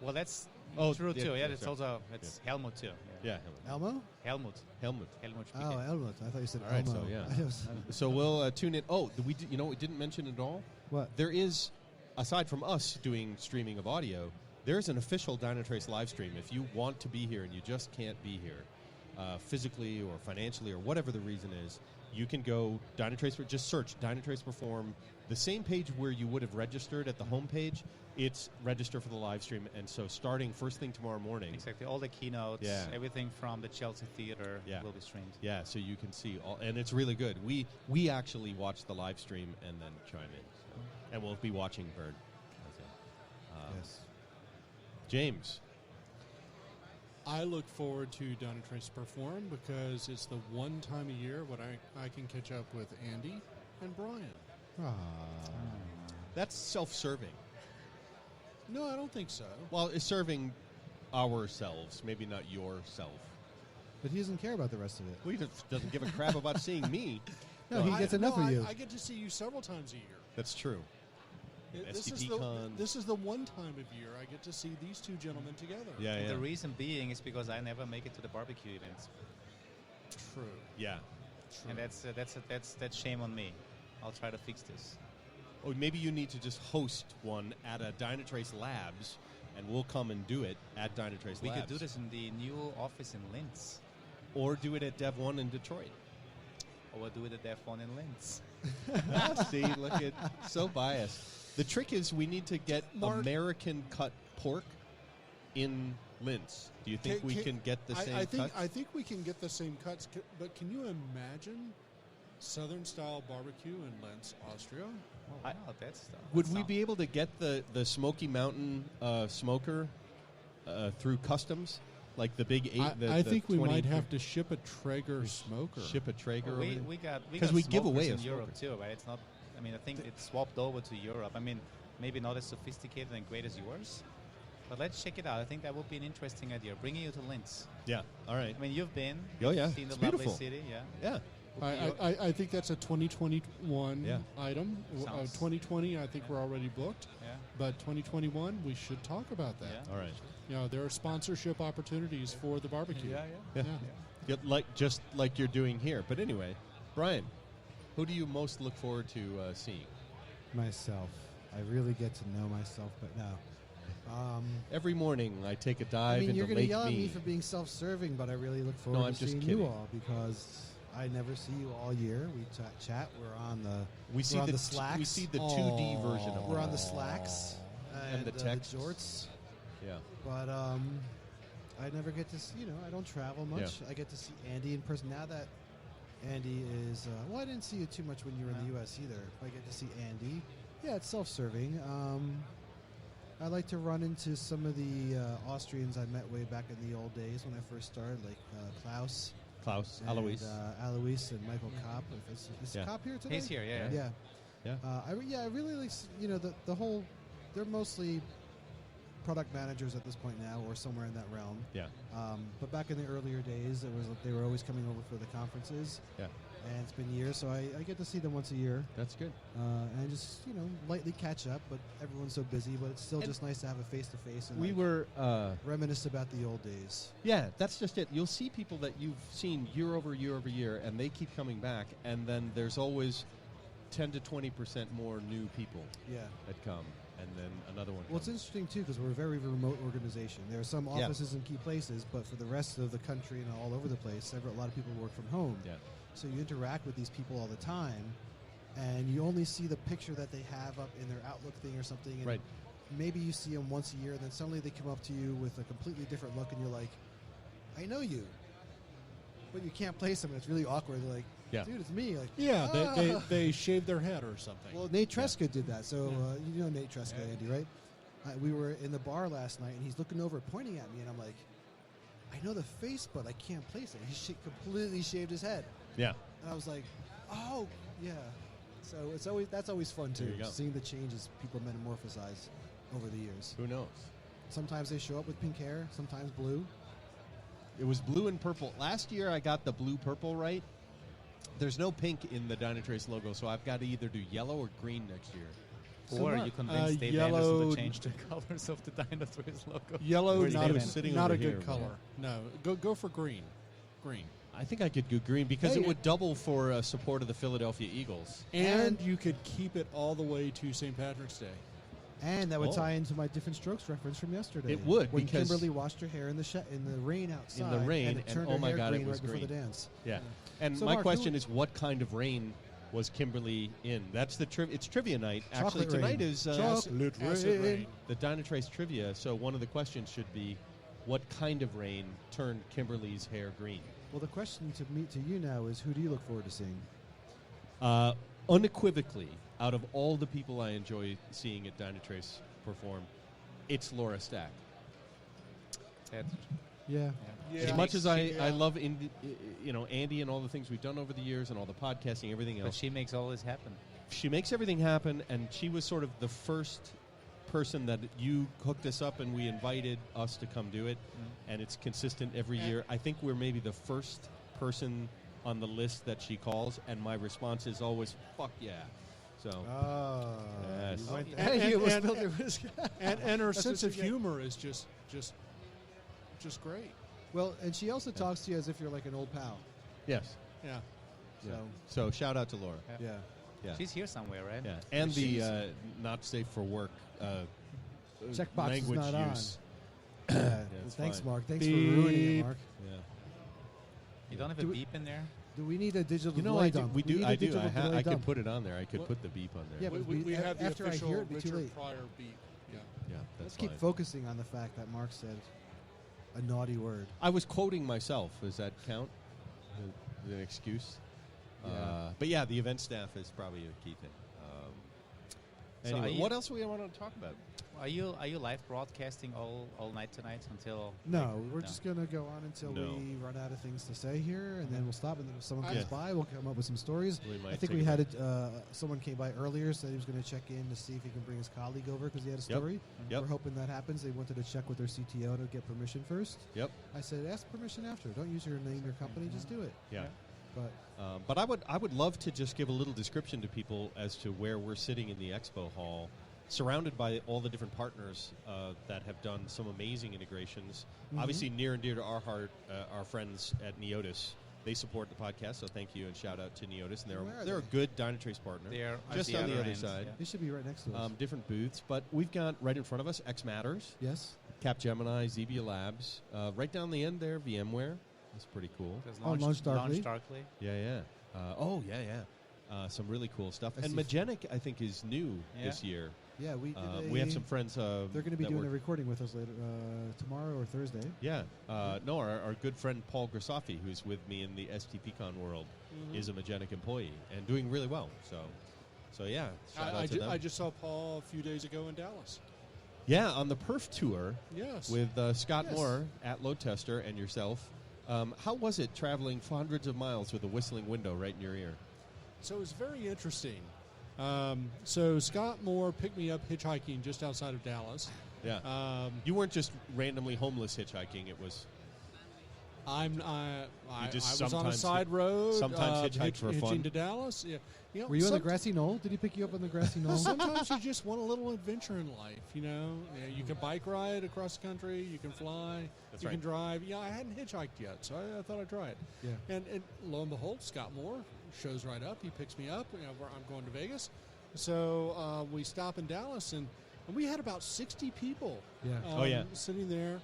[SPEAKER 4] Well, that's true too. Yeah, it's also Helmut too.
[SPEAKER 2] Yeah. Elmo?
[SPEAKER 4] Helmut.
[SPEAKER 3] Helmut.
[SPEAKER 2] Oh, Helmut. I thought you said
[SPEAKER 3] all right,
[SPEAKER 2] Elmo.
[SPEAKER 3] So we'll tune in. Oh, we didn't mention it at all?
[SPEAKER 2] What?
[SPEAKER 3] There is, aside from us doing streaming of audio, there's an official Dynatrace live stream. If you want to be here and you just can't be here, physically or financially or whatever the reason is, you can go Dynatrace, just search Dynatrace Perform, the same page where you would have registered at the home page. It's register for the live stream, and so starting first thing tomorrow morning.
[SPEAKER 4] Exactly, all the keynotes, everything from the Chelsea Theater will be streamed. Yeah,
[SPEAKER 3] so you can see all, and it's really good. We actually watch the live stream and then chime in, so. And we'll be watching Bernd.
[SPEAKER 2] Yes.
[SPEAKER 3] James.
[SPEAKER 5] I look forward to Dynatrace Perform because it's the one time a year when I can catch up with Andy and Brian.
[SPEAKER 3] That's self-serving.
[SPEAKER 5] No, I don't think so.
[SPEAKER 3] Well, it's serving ourselves, maybe not yourself.
[SPEAKER 2] But he doesn't care about the rest of it.
[SPEAKER 3] Well, he doesn't give a crap about seeing me.
[SPEAKER 2] No, he gets enough of you.
[SPEAKER 5] I get to see you several times a year.
[SPEAKER 3] That's true.
[SPEAKER 5] This is the one time of year I get to see these two gentlemen together.
[SPEAKER 3] Yeah.
[SPEAKER 4] The reason being is because I never make it to the barbecue events.
[SPEAKER 5] True.
[SPEAKER 3] Yeah.
[SPEAKER 4] True. And that's shame on me. I'll try to fix this.
[SPEAKER 3] Oh, maybe you need to just host one at a Dynatrace Labs, and we'll come and do it at Dynatrace Labs.
[SPEAKER 4] We could do this in the new office in Linz.
[SPEAKER 3] Or do it at Dev1 in Detroit.
[SPEAKER 4] Or we'll do it at Dev1 in Linz.
[SPEAKER 3] See, look at so biased. The trick is we need to get American cut pork in Linz. Do you think we can get the same cuts?
[SPEAKER 5] I think we can get the same cuts, but can you imagine Southern style barbecue in Linz, Austria?
[SPEAKER 4] Oh, wow, that's
[SPEAKER 3] would we be able to get the Smoky Mountain smoker through customs? Like the big 8?
[SPEAKER 5] I think we might have to ship a Traeger smoker.
[SPEAKER 3] Ship a Traeger?
[SPEAKER 4] Well, we got
[SPEAKER 3] give away
[SPEAKER 4] in Europe too, right? It's not. I mean, I think it's swapped over to Europe. I mean, maybe not as sophisticated and great as yours, but let's check it out. I think that would be an interesting idea. Bringing you to Linz.
[SPEAKER 3] Yeah. All right.
[SPEAKER 4] I mean, you've been.
[SPEAKER 3] Oh yeah.
[SPEAKER 4] Seen the
[SPEAKER 3] it's
[SPEAKER 4] lovely
[SPEAKER 3] beautiful.
[SPEAKER 4] city. Yeah.
[SPEAKER 3] Yeah.
[SPEAKER 5] I think that's a 2021 item. 2020, I think we're already booked.
[SPEAKER 4] Yeah.
[SPEAKER 5] But 2021, we should talk about that.
[SPEAKER 4] Yeah.
[SPEAKER 3] All right.
[SPEAKER 5] You know, there are sponsorship opportunities for the barbecue.
[SPEAKER 3] Yeah. Just like you're doing here. But anyway, Brian, who do you most look forward to seeing?
[SPEAKER 2] Myself. I really get to know myself, but no.
[SPEAKER 3] Every morning I take a dive into
[SPEAKER 2] you're
[SPEAKER 3] Lake
[SPEAKER 2] going to yell at
[SPEAKER 3] Mead.
[SPEAKER 2] me for being self-serving, but I really look forward to seeing you all because I never see you all year. We chat. We're on the Slacks.
[SPEAKER 3] We see the 2D version of it.
[SPEAKER 2] We're on the Slacks
[SPEAKER 3] and the texts.
[SPEAKER 2] The jorts.
[SPEAKER 3] Yeah.
[SPEAKER 2] But I never get to see, I don't travel much.
[SPEAKER 3] Yeah.
[SPEAKER 2] I get to see Andy in person. Now that Andy is, I didn't see you too much when you were in the U.S. either. I get to see Andy. Yeah, it's self-serving. I like to run into some of the Austrians I met way back in the old days when I first started, like Klaus,
[SPEAKER 3] Alois.
[SPEAKER 2] Alois and Michael Kopp. Is Kopp here today?
[SPEAKER 4] He's here,
[SPEAKER 2] Yeah. I really like, the whole, they're mostly product managers at this point now, or somewhere in that realm.
[SPEAKER 3] Yeah.
[SPEAKER 2] But back in the earlier days, they were always coming over for the conferences.
[SPEAKER 3] Yeah.
[SPEAKER 2] And it's been years, so I get to see them once a year.
[SPEAKER 3] That's good.
[SPEAKER 2] And just, lightly catch up, but everyone's so busy, but it's still just nice to have a face-to-face and
[SPEAKER 3] We were...
[SPEAKER 2] reminisce about the old days.
[SPEAKER 3] Yeah, that's just it. You'll see people that you've seen year over year over year, and they keep coming back, and then there's always 10 to 20% more new people that come, and then another one
[SPEAKER 2] Well, it's
[SPEAKER 3] comes.
[SPEAKER 2] interesting, too, because we're a very remote organization. There are some offices in key places, but for the rest of the country and all over the place, a lot of people work from home.
[SPEAKER 3] Yeah.
[SPEAKER 2] So you interact with these people all the time, and you only see the picture that they have up in their Outlook thing or something. And
[SPEAKER 3] Right.
[SPEAKER 2] maybe you see them once a year, and then suddenly they come up to you with a completely different look, and you're like, I know you. But you can't place them, and it's really awkward. They're like, dude, it's me. Like,
[SPEAKER 5] they shaved their head or something.
[SPEAKER 2] Well, Nate Tresca did that. So you know Nate Tresca, Andy, right? We were in the bar last night, and he's looking over, pointing at me, and I'm like, I know the face, but I can't place it. He completely shaved his head.
[SPEAKER 3] Yeah.
[SPEAKER 2] And I was like, oh, yeah. So that's always fun, too,
[SPEAKER 3] There you go.
[SPEAKER 2] seeing the changes people metamorphosize over the years.
[SPEAKER 3] Who knows?
[SPEAKER 2] Sometimes they show up with pink hair, sometimes blue.
[SPEAKER 3] It was blue and purple. Last year I got the blue-purple right. There's no pink in the Dynatrace logo, so I've got to either do yellow or green next year.
[SPEAKER 4] Or you convince Dave
[SPEAKER 5] yellow-
[SPEAKER 4] Anderson to change the colors of the Dynatrace logo.
[SPEAKER 5] Yellow,
[SPEAKER 3] Where's
[SPEAKER 5] not
[SPEAKER 3] David
[SPEAKER 5] a,
[SPEAKER 3] sitting
[SPEAKER 5] not
[SPEAKER 3] over
[SPEAKER 5] a good
[SPEAKER 3] here,
[SPEAKER 5] color. No, go for green. Green.
[SPEAKER 3] I think I could go green because
[SPEAKER 5] Hey,
[SPEAKER 3] it would double for support of the Philadelphia Eagles.
[SPEAKER 5] And you could keep it all the way to St. Patrick's Day.
[SPEAKER 2] And that would tie into my different strokes reference from yesterday.
[SPEAKER 3] It would,
[SPEAKER 2] when
[SPEAKER 3] because-
[SPEAKER 2] Kimberly washed her hair in the rain outside.
[SPEAKER 3] In the rain,
[SPEAKER 2] and, it
[SPEAKER 3] and
[SPEAKER 2] turned
[SPEAKER 3] oh
[SPEAKER 2] her
[SPEAKER 3] my
[SPEAKER 2] hair
[SPEAKER 3] God,
[SPEAKER 2] green
[SPEAKER 3] it was
[SPEAKER 2] right before
[SPEAKER 3] green.
[SPEAKER 2] the dance.
[SPEAKER 3] Yeah. And
[SPEAKER 2] So
[SPEAKER 3] my
[SPEAKER 2] Mark,
[SPEAKER 3] question is, what kind of rain was Kimberly in? That's the it's trivia night. Actually,
[SPEAKER 2] Chocolate
[SPEAKER 3] tonight
[SPEAKER 2] rain.
[SPEAKER 3] is
[SPEAKER 2] Chocolate
[SPEAKER 5] acid rain.
[SPEAKER 3] the Dynatrace trivia. So one of the questions should be, what kind of rain turned Kimberly's hair green?
[SPEAKER 2] Well, the question to you now is, who do you look forward to seeing?
[SPEAKER 3] Unequivocally, out of all the people I enjoy seeing at Dynatrace perform, it's Laura Stack.
[SPEAKER 2] Yeah.
[SPEAKER 3] As much as I love Andy and all the things we've done over the years and all the podcasting, everything else.
[SPEAKER 4] But she makes all this happen.
[SPEAKER 3] She makes everything happen, and she was sort of the first person that you hooked us up and we invited us to come do it, and it's consistent every year. I think we're maybe the first person on the list that she calls, and my response is always, fuck yeah. So, yes.
[SPEAKER 5] And her sense of humor is just great.
[SPEAKER 2] Well, and she also talks to you as if you're like an old pal.
[SPEAKER 3] Yes.
[SPEAKER 5] Yeah.
[SPEAKER 3] So shout out to Laura.
[SPEAKER 2] Yeah.
[SPEAKER 3] Yeah.
[SPEAKER 4] She's here somewhere, right?
[SPEAKER 3] Yeah. And the not safe for work
[SPEAKER 2] Checkbox is
[SPEAKER 3] language
[SPEAKER 2] not on.
[SPEAKER 3] use.
[SPEAKER 2] Thanks,
[SPEAKER 3] fine.
[SPEAKER 2] Mark. Thanks for ruining it, Mark.
[SPEAKER 3] Yeah.
[SPEAKER 4] You don't have a beep in there?
[SPEAKER 2] Do we need a digital
[SPEAKER 3] You know,
[SPEAKER 2] delay
[SPEAKER 3] I do.
[SPEAKER 2] dump?
[SPEAKER 3] We do.
[SPEAKER 2] need a
[SPEAKER 3] I do.
[SPEAKER 2] digital delay
[SPEAKER 3] I could
[SPEAKER 2] dump.
[SPEAKER 3] put it on there. I could put the beep on there.
[SPEAKER 2] Yeah, but
[SPEAKER 5] We have the
[SPEAKER 2] after I
[SPEAKER 5] official
[SPEAKER 2] hear it, it'd be too
[SPEAKER 5] Richard
[SPEAKER 2] late.
[SPEAKER 5] Pryor beat. Yeah.
[SPEAKER 3] Yeah, that's
[SPEAKER 2] Let's keep
[SPEAKER 3] fine.
[SPEAKER 2] focusing on the fact that Mark said a naughty word.
[SPEAKER 3] I was quoting myself. Does that count? Is it an excuse?
[SPEAKER 2] Yeah.
[SPEAKER 3] But yeah, the event staff is probably a key thing.
[SPEAKER 4] So
[SPEAKER 3] Anyway, what else do we want to talk about?
[SPEAKER 4] Are you live broadcasting all night tonight until?
[SPEAKER 2] No, we're just going to go on until
[SPEAKER 3] No.
[SPEAKER 2] we run out of things to say here, and then we'll stop. And then if someone
[SPEAKER 5] I-
[SPEAKER 2] comes by, we'll come up with some stories.
[SPEAKER 3] We might
[SPEAKER 2] I think
[SPEAKER 3] take
[SPEAKER 2] we
[SPEAKER 3] a
[SPEAKER 2] had someone came by earlier, said he was going to check in to see if he can bring his colleague over because he had a story.
[SPEAKER 3] Yep.
[SPEAKER 2] We're hoping that happens. They wanted to check with their CTO to get permission first.
[SPEAKER 3] Yep.
[SPEAKER 2] I said, ask permission after. Don't use your name, your company. Just do it.
[SPEAKER 3] Yeah.
[SPEAKER 2] But
[SPEAKER 3] But I would love to just give a little description to people as to where we're sitting in the expo hall, surrounded by all the different partners that have done some amazing integrations. Obviously, near and dear to our heart, our friends at Neotis. They support the podcast, so thank you and shout out to Neotis. And
[SPEAKER 2] Where are
[SPEAKER 3] they're a
[SPEAKER 2] they?
[SPEAKER 3] good Dynatrace partner.
[SPEAKER 4] They're
[SPEAKER 3] just on the other side.
[SPEAKER 2] they should be right next to us.
[SPEAKER 3] Different booths, but we've got right in front of us X Matters,
[SPEAKER 2] Yes.
[SPEAKER 3] Capgemini, Zebia Labs. Right down the end there, VMware. That's pretty cool.
[SPEAKER 4] Just
[SPEAKER 2] Oh, Launch Darkly.
[SPEAKER 4] Darkly.
[SPEAKER 3] Yeah. Some really cool stuff.
[SPEAKER 2] I
[SPEAKER 3] And
[SPEAKER 2] see.
[SPEAKER 3] Magenic, I think, is new
[SPEAKER 4] Yeah.
[SPEAKER 3] this year.
[SPEAKER 2] Yeah, we
[SPEAKER 3] We have some friends.
[SPEAKER 2] They're going to be
[SPEAKER 3] that
[SPEAKER 2] doing
[SPEAKER 3] work-
[SPEAKER 2] a recording with us later tomorrow or Thursday.
[SPEAKER 3] Yeah. No, our good friend Paul Grisofi, who's with me in the STPCon world, is a Magenic employee and doing really well. So yeah. Shout out to them.
[SPEAKER 5] I just saw Paul a few days ago in Dallas.
[SPEAKER 3] Yeah, on the Perf tour
[SPEAKER 5] Yes.
[SPEAKER 3] with Scott
[SPEAKER 5] Yes.
[SPEAKER 3] Moore at Load Tester and yourself. How was it traveling hundreds of miles with a whistling window right in your ear?
[SPEAKER 5] So it was very interesting. So Scott Moore picked me up hitchhiking just outside of Dallas.
[SPEAKER 3] Yeah. You weren't just randomly homeless hitchhiking. It was.
[SPEAKER 5] I
[SPEAKER 3] just
[SPEAKER 5] was on a
[SPEAKER 3] sometimes
[SPEAKER 5] side road.
[SPEAKER 3] sometimes hitchhike for
[SPEAKER 5] hitching
[SPEAKER 3] fun.
[SPEAKER 5] to Dallas. Yeah. You know,
[SPEAKER 2] Were you on the grassy knoll? Did he pick you up on the grassy knoll?
[SPEAKER 5] Sometimes you just want a little adventure in life, you know. Yeah, you can bike ride across the country. You can fly.
[SPEAKER 3] That's
[SPEAKER 5] you
[SPEAKER 3] right.
[SPEAKER 5] can drive. Yeah, I hadn't hitchhiked yet, so I thought I'd try it.
[SPEAKER 2] Yeah.
[SPEAKER 5] And lo and behold, Scott Moore shows right up. He picks me up. You know, where I'm going to Vegas. So we stop in Dallas, and we had about 60 people
[SPEAKER 2] Yeah.
[SPEAKER 5] sitting there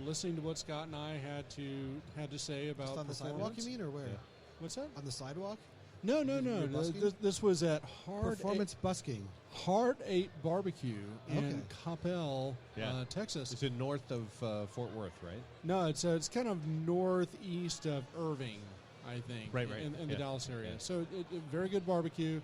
[SPEAKER 5] listening to what Scott and I had to say about
[SPEAKER 2] Just on the sidewalk, you
[SPEAKER 5] performance.
[SPEAKER 2] mean, or where?
[SPEAKER 3] Yeah.
[SPEAKER 5] What's that?
[SPEAKER 2] On the sidewalk?
[SPEAKER 5] No.
[SPEAKER 2] You're busking?
[SPEAKER 5] This was at
[SPEAKER 2] Performance busking.
[SPEAKER 5] Heart 8 Barbecue in
[SPEAKER 2] Okay.
[SPEAKER 5] Coppell,
[SPEAKER 3] Yeah.
[SPEAKER 5] Texas.
[SPEAKER 3] It's in north of Fort Worth, right?
[SPEAKER 5] No, it's kind of northeast of Irving, I think.
[SPEAKER 3] Right.
[SPEAKER 5] In the
[SPEAKER 3] Yeah.
[SPEAKER 5] Dallas area.
[SPEAKER 3] Yeah.
[SPEAKER 5] So very good barbecue.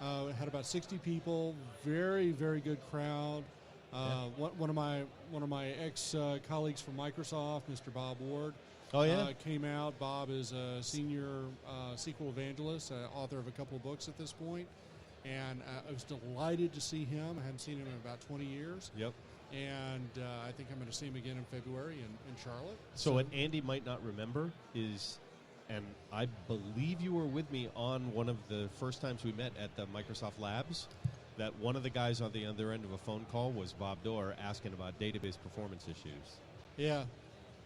[SPEAKER 5] It had about 60 people. Very, very good crowd. One of my ex colleagues from Microsoft, Mr. Bob Ward,
[SPEAKER 3] Oh, yeah?
[SPEAKER 5] came out. Bob is a senior SQL evangelist, author of a couple of books at this point, and I was delighted to see him. I hadn't seen him in about 20 years,
[SPEAKER 3] Yep.
[SPEAKER 5] and I think I'm going to see him again in February in Charlotte.
[SPEAKER 3] So what Andy might not remember is, and I believe you were with me on one of the first times we met at the Microsoft Labs, that one of the guys on the other end of a phone call was Bob Dorr asking about database performance issues.
[SPEAKER 5] Yeah,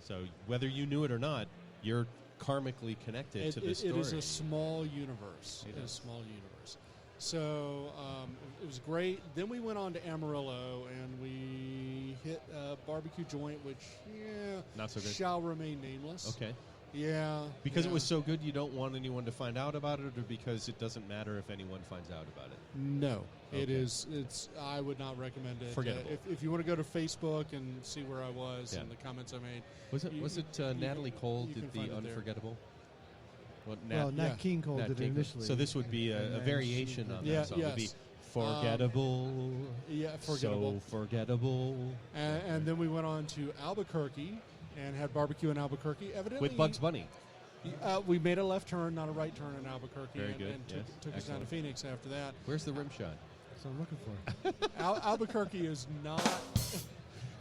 [SPEAKER 3] So whether you knew it or not, you're karmically connected to this story.
[SPEAKER 5] it is a small universe.
[SPEAKER 3] It
[SPEAKER 5] It is a
[SPEAKER 3] is.
[SPEAKER 5] small universe. So it was great. Then we went on to Amarillo, and we hit a barbecue joint, which,
[SPEAKER 3] Not so good.
[SPEAKER 5] shall remain nameless.
[SPEAKER 3] Okay.
[SPEAKER 5] Yeah.
[SPEAKER 3] Because it
[SPEAKER 5] yeah.
[SPEAKER 3] was so good, you don't want anyone to find out about it, or because it doesn't matter if anyone finds out about it?
[SPEAKER 5] No, it
[SPEAKER 3] Okay.
[SPEAKER 5] is. It's. I would not recommend it.
[SPEAKER 3] Forgettable.
[SPEAKER 5] If you want to go to Facebook and see where I was
[SPEAKER 3] Yeah.
[SPEAKER 5] and the comments I made.
[SPEAKER 3] Was it
[SPEAKER 5] you
[SPEAKER 3] Natalie Cole
[SPEAKER 5] you can
[SPEAKER 3] did
[SPEAKER 5] find
[SPEAKER 3] the
[SPEAKER 5] it there.
[SPEAKER 3] Unforgettable? What,
[SPEAKER 2] Well, Nat
[SPEAKER 5] yeah.
[SPEAKER 2] King Cole
[SPEAKER 3] Nat
[SPEAKER 2] did it
[SPEAKER 3] King Cole.
[SPEAKER 2] initially.
[SPEAKER 3] So this would be
[SPEAKER 2] And
[SPEAKER 3] a
[SPEAKER 2] then
[SPEAKER 3] variation
[SPEAKER 2] she
[SPEAKER 3] on
[SPEAKER 2] did-
[SPEAKER 3] that song. It would be
[SPEAKER 5] yes.
[SPEAKER 3] Forgettable.
[SPEAKER 5] Yeah, forgettable.
[SPEAKER 3] So forgettable.
[SPEAKER 5] And then we went on to Albuquerque and had barbecue in Albuquerque. Evidently,
[SPEAKER 3] With Bugs Bunny.
[SPEAKER 5] we made a left turn, not a right turn in Albuquerque.
[SPEAKER 3] Very
[SPEAKER 5] and,
[SPEAKER 3] good,
[SPEAKER 5] and
[SPEAKER 3] yes.
[SPEAKER 5] took us down to
[SPEAKER 3] Excellent.
[SPEAKER 5] Phoenix after that.
[SPEAKER 3] Where's the rim shot?
[SPEAKER 2] That's what I'm looking for.
[SPEAKER 5] Albuquerque is not.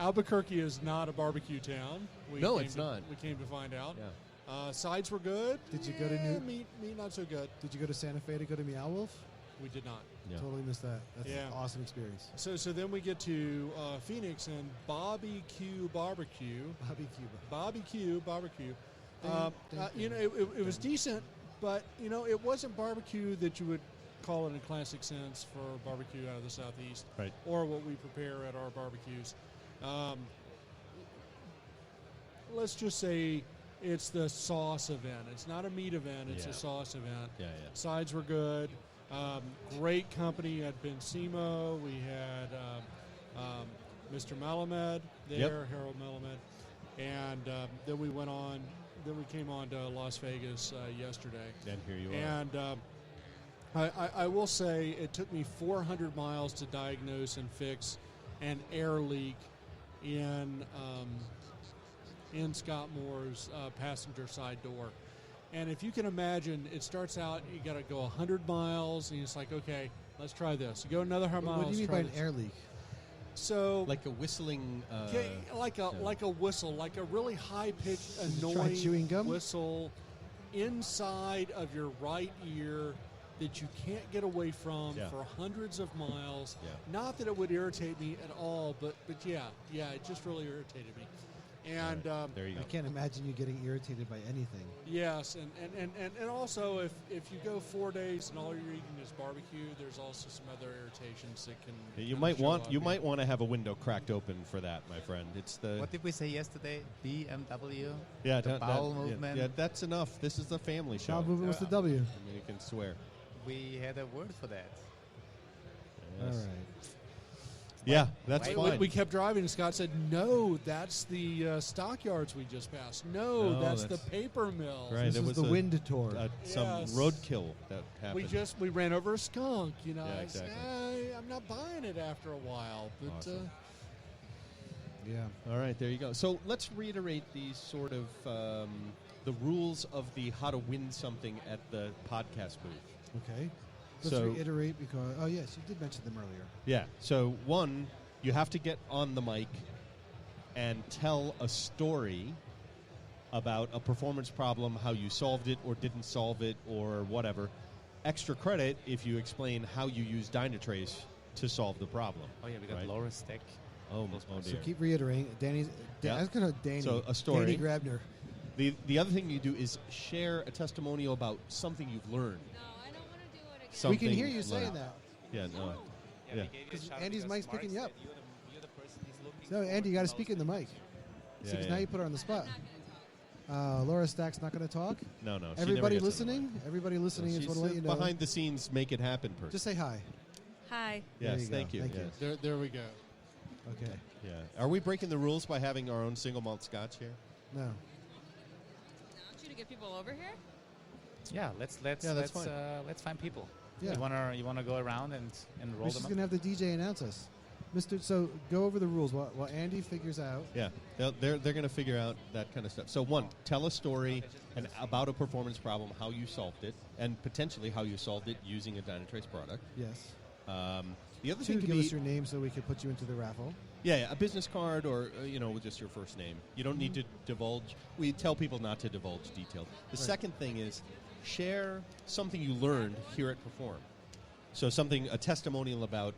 [SPEAKER 5] Albuquerque is not a barbecue town.
[SPEAKER 3] No, it's not.
[SPEAKER 5] We came to find out.
[SPEAKER 3] Yeah.
[SPEAKER 5] Sides were good.
[SPEAKER 2] Did you go to New-
[SPEAKER 5] Meat not so good.
[SPEAKER 2] Did you go to Santa Fe to go to Meow Wolf?
[SPEAKER 5] We did not.
[SPEAKER 3] Yeah.
[SPEAKER 2] Totally missed that. That's
[SPEAKER 5] Yeah.
[SPEAKER 2] an awesome experience.
[SPEAKER 5] So then we get to Phoenix and Bobby Q Barbecue.
[SPEAKER 2] Bobby Cuba.
[SPEAKER 5] Bobby Q Barbecue.
[SPEAKER 2] Ding, ding,
[SPEAKER 5] You know, it was decent, but you know, it wasn't barbecue that you would call it in a classic sense for barbecue out of the Southeast,
[SPEAKER 3] Right.
[SPEAKER 5] or what we prepare at our barbecues. Let's just say it's the sauce event. It's not a meat event. It's
[SPEAKER 3] Yeah.
[SPEAKER 5] a sauce event.
[SPEAKER 3] Yeah.
[SPEAKER 5] Sides were good. Great company at Ben Simo. We had Mr. Malamed there, Harold Malamed, and then we went on. Then we came on to Las Vegas yesterday,
[SPEAKER 3] And here you are.
[SPEAKER 5] and I will say it took me 400 miles to diagnose and fix an air leak in Scott Moore's passenger side door. And if you can imagine, it starts out, you got to go 100 miles, and it's like, okay, let's try this. You go another 100 miles.
[SPEAKER 2] What do you mean
[SPEAKER 5] try
[SPEAKER 2] by an
[SPEAKER 5] this.
[SPEAKER 2] air leak?
[SPEAKER 5] So,
[SPEAKER 3] like a whistling.
[SPEAKER 5] like a whistle, like a really high-pitched,
[SPEAKER 2] you try
[SPEAKER 5] annoying
[SPEAKER 2] chewing gum?
[SPEAKER 5] whistle inside of your right ear that you can't get away from
[SPEAKER 3] Yeah.
[SPEAKER 5] for hundreds of miles.
[SPEAKER 3] Yeah.
[SPEAKER 5] Not that it would irritate me at all, but yeah, it just really irritated me. And
[SPEAKER 3] There you go.
[SPEAKER 2] I can't imagine you getting irritated by anything.
[SPEAKER 5] yes, and also if you go 4 days and all you're eating is barbecue, there's also some other irritations that can.
[SPEAKER 3] You
[SPEAKER 5] can
[SPEAKER 3] might
[SPEAKER 5] show
[SPEAKER 3] want
[SPEAKER 5] up.
[SPEAKER 3] you might want to have a window cracked open for that, my friend. It's the
[SPEAKER 4] What did we say yesterday? BMW?
[SPEAKER 3] yeah
[SPEAKER 4] the
[SPEAKER 3] that-
[SPEAKER 4] bowel
[SPEAKER 3] yeah,
[SPEAKER 4] movement?
[SPEAKER 3] Yeah, that's enough. This is the family show.
[SPEAKER 2] Bowel movement was the W.
[SPEAKER 3] I mean, you can swear.
[SPEAKER 4] We had a word for that.
[SPEAKER 3] Yes.
[SPEAKER 2] All right.
[SPEAKER 3] Yeah, that's
[SPEAKER 4] Wait,
[SPEAKER 3] fine.
[SPEAKER 5] We kept driving, and Scott said, "No, that's the stockyards we just passed. No,
[SPEAKER 3] No,
[SPEAKER 5] that's the
[SPEAKER 3] that's-
[SPEAKER 5] paper mill."
[SPEAKER 3] Right.
[SPEAKER 2] This
[SPEAKER 3] there
[SPEAKER 2] is
[SPEAKER 3] was
[SPEAKER 2] the
[SPEAKER 3] a-
[SPEAKER 2] wind tour.
[SPEAKER 3] some
[SPEAKER 5] Yes.
[SPEAKER 3] roadkill that happened.
[SPEAKER 5] We ran over a skunk. You know,
[SPEAKER 3] Yeah,
[SPEAKER 5] I said,
[SPEAKER 3] exactly.
[SPEAKER 5] I'm not buying it after a while. But
[SPEAKER 3] Awesome.
[SPEAKER 2] yeah.
[SPEAKER 3] All right, there you go. So let's reiterate these sort of the rules of the how to win something at the podcast booth.
[SPEAKER 2] Okay. Let's
[SPEAKER 3] So-
[SPEAKER 2] reiterate because, oh, yes, you did mention them earlier.
[SPEAKER 3] Yeah. So one, You have to get on the mic and tell a story about a performance problem, how you solved it or didn't solve it or whatever. Extra credit if you explain how you use Dynatrace to solve the problem.
[SPEAKER 4] Oh yeah, we got
[SPEAKER 3] right?
[SPEAKER 4] Laura's stack.
[SPEAKER 3] Oh
[SPEAKER 2] So
[SPEAKER 3] dear.
[SPEAKER 2] keep reiterating. I was going to Danny.
[SPEAKER 3] So a story.
[SPEAKER 2] Danny Grabner.
[SPEAKER 3] The other thing you do is share a testimonial about something you've learned.
[SPEAKER 7] No, I don't want to do it again.
[SPEAKER 2] We
[SPEAKER 3] Something
[SPEAKER 2] can hear you
[SPEAKER 3] learned.
[SPEAKER 2] saying that.
[SPEAKER 3] Yeah, no. Yeah.
[SPEAKER 2] Because Andy's mic's picking you up. No, Andy, you got to speak in the mic.
[SPEAKER 3] Yeah,
[SPEAKER 2] See, 'cause
[SPEAKER 3] yeah.
[SPEAKER 2] now you put her on the spot. Laura Stack's not going to talk.
[SPEAKER 3] No. she never
[SPEAKER 2] Everybody
[SPEAKER 3] gets in the
[SPEAKER 2] listening?
[SPEAKER 3] mic.
[SPEAKER 2] Everybody listening
[SPEAKER 3] She's
[SPEAKER 2] is want to let you know.
[SPEAKER 3] behind the scenes, make it happen person.
[SPEAKER 2] Just say hi.
[SPEAKER 7] Hi.
[SPEAKER 2] There
[SPEAKER 3] Yes,
[SPEAKER 2] you go.
[SPEAKER 3] thank you.
[SPEAKER 2] Thank you.
[SPEAKER 3] yes.
[SPEAKER 5] There we go.
[SPEAKER 2] Okay.
[SPEAKER 3] Yeah. Are we breaking the rules by having our own single malt scotch here?
[SPEAKER 2] No.
[SPEAKER 7] I want you to get people over here.
[SPEAKER 4] Yeah, let's
[SPEAKER 3] Yeah, that's fine.
[SPEAKER 4] let's find people.
[SPEAKER 2] Yeah.
[SPEAKER 4] You wanna go around and roll
[SPEAKER 2] We're
[SPEAKER 4] them
[SPEAKER 2] just
[SPEAKER 4] up?
[SPEAKER 2] going to have the DJ announce us. So go over the rules while Andy figures out.
[SPEAKER 3] Yeah, they're going to figure out that kind of stuff. So one, tell a story about a performance problem, how you solved it, and potentially how you solved it using a Dynatrace product.
[SPEAKER 2] Yes.
[SPEAKER 3] The other
[SPEAKER 2] Two,
[SPEAKER 3] thing could
[SPEAKER 2] give
[SPEAKER 3] be
[SPEAKER 2] us your name so we could put you into the raffle.
[SPEAKER 3] a business card or with just your first name. You don't need to divulge. We tell people not to divulge details. The second thing is share something you learned here at Perform. So a testimonial about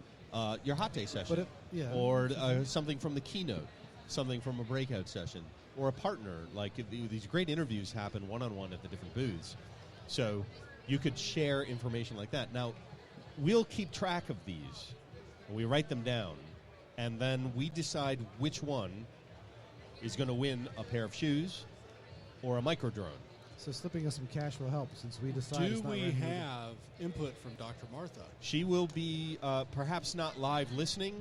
[SPEAKER 3] your hot day session, or something from the keynote, something from a breakout session, or a partner. Like these great interviews happen one-on-one at the different booths. So you could share information like that. Now, we'll keep track of these. We write them down, and then we decide which one is going to win a pair of shoes or a micro drone.
[SPEAKER 2] So slipping us some cash will help since we decide.
[SPEAKER 5] Do
[SPEAKER 2] it's not
[SPEAKER 5] we
[SPEAKER 2] right here.
[SPEAKER 5] have input from Dr. Martha?
[SPEAKER 3] She will be perhaps not live listening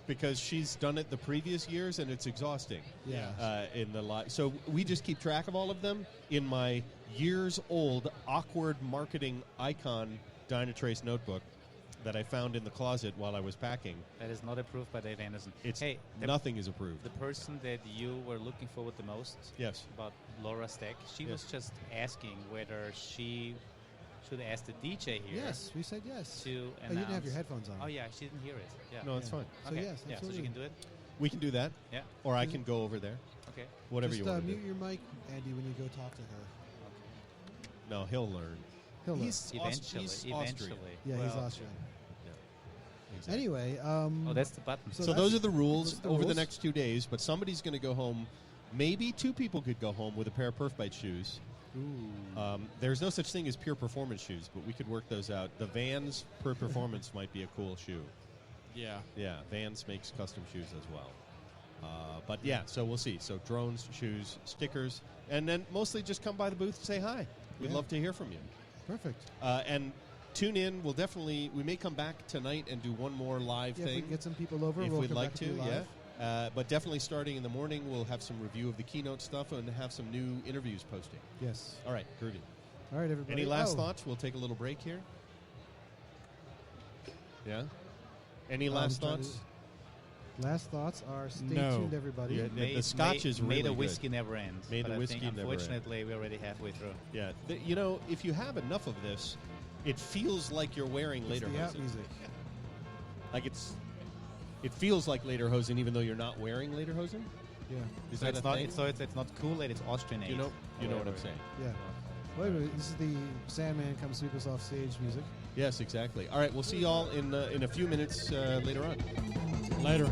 [SPEAKER 3] because she's done it the previous years and it's exhausting.
[SPEAKER 2] Yeah.
[SPEAKER 3] In the live, so we just keep track of all of them in my years-old awkward marketing icon Dynatrace notebook that I found in the closet while I was packing.
[SPEAKER 4] That is not approved by Dave Anderson.
[SPEAKER 3] Nothing is approved.
[SPEAKER 4] The person that you were looking forward the most
[SPEAKER 3] Yes.
[SPEAKER 4] about Laura Stack, she was just asking whether she should ask the DJ here.
[SPEAKER 2] Yes, we said yes.
[SPEAKER 4] To
[SPEAKER 2] Oh, you
[SPEAKER 4] announce.
[SPEAKER 2] didn't have your headphones on.
[SPEAKER 4] Oh yeah, she didn't hear it. Yeah.
[SPEAKER 3] No, it's fine.
[SPEAKER 2] So
[SPEAKER 4] Okay.
[SPEAKER 2] yes,
[SPEAKER 4] yeah, so
[SPEAKER 2] absolutely.
[SPEAKER 4] she can do it.
[SPEAKER 3] We can do that.
[SPEAKER 4] Yeah.
[SPEAKER 3] Or I can go over there.
[SPEAKER 4] Okay.
[SPEAKER 3] Whatever
[SPEAKER 2] Just
[SPEAKER 3] you want to
[SPEAKER 2] mute
[SPEAKER 3] do.
[SPEAKER 2] your mic, Andy, when you go talk to her.
[SPEAKER 3] No, he'll learn.
[SPEAKER 2] He'll learn.
[SPEAKER 3] He's
[SPEAKER 4] Eventually.
[SPEAKER 3] Austrian.
[SPEAKER 2] Yeah, he's
[SPEAKER 4] Well,
[SPEAKER 2] Austrian.
[SPEAKER 3] Exactly.
[SPEAKER 2] Anyway,
[SPEAKER 4] Oh, that's the button.
[SPEAKER 3] So those are the rules
[SPEAKER 2] that's the
[SPEAKER 3] over the
[SPEAKER 2] rules.
[SPEAKER 3] next 2 days, but somebody's going to go home. Maybe two people could go home with a pair of PerfBite shoes. There's no such thing as pure performance shoes, but we could work those out. The Vans Per Performance might be a cool shoe.
[SPEAKER 5] Yeah.
[SPEAKER 3] Yeah, Vans makes custom shoes as well. But yeah, so we'll see. So drones, shoes, stickers, and then mostly just come by the booth and say hi. We'd
[SPEAKER 2] Yeah.
[SPEAKER 3] love to hear from you.
[SPEAKER 2] Perfect.
[SPEAKER 3] And tune in. We may come back tonight and do one more live
[SPEAKER 2] Yeah, if we
[SPEAKER 3] thing.
[SPEAKER 2] can get some people over,
[SPEAKER 3] If
[SPEAKER 2] we'll
[SPEAKER 3] we'd
[SPEAKER 2] come
[SPEAKER 3] like
[SPEAKER 2] back
[SPEAKER 3] to,
[SPEAKER 2] do live.
[SPEAKER 3] yeah. But definitely starting in the morning, we'll have some review of the keynote stuff and have some new interviews posting.
[SPEAKER 2] Yes.
[SPEAKER 3] All right, groovy.
[SPEAKER 2] All right, everybody.
[SPEAKER 3] Any last
[SPEAKER 2] Oh,
[SPEAKER 3] thoughts? We'll take a little break here. Yeah? Any last
[SPEAKER 2] trying to-
[SPEAKER 3] thoughts?
[SPEAKER 2] Last thoughts are stay
[SPEAKER 5] No.
[SPEAKER 2] tuned, everybody.
[SPEAKER 3] Yeah, the scotch is
[SPEAKER 4] May
[SPEAKER 3] really
[SPEAKER 4] the
[SPEAKER 3] good.
[SPEAKER 4] whiskey never end.
[SPEAKER 3] May the
[SPEAKER 4] but
[SPEAKER 3] whiskey
[SPEAKER 4] I think,
[SPEAKER 3] never end.
[SPEAKER 4] unfortunately, we're already halfway through.
[SPEAKER 3] Yeah. If you have enough of this, it feels like you're wearing
[SPEAKER 2] It's the out
[SPEAKER 3] lederhosen.
[SPEAKER 2] music.
[SPEAKER 3] Like it feels like lederhosen even though you're not wearing lederhosen.
[SPEAKER 2] Yeah.
[SPEAKER 3] Is
[SPEAKER 4] So
[SPEAKER 3] that
[SPEAKER 4] it's
[SPEAKER 3] a
[SPEAKER 4] not.
[SPEAKER 3] thing?
[SPEAKER 4] It's not cool. It's Austrian.
[SPEAKER 3] You know what I'm
[SPEAKER 4] However.
[SPEAKER 3] saying.
[SPEAKER 2] Yeah. Wait a minute. This is the Sandman Come Sweep Us Off stage music.
[SPEAKER 3] Yes, exactly. All right, we'll see y'all in a few minutes later on.
[SPEAKER 5] Later.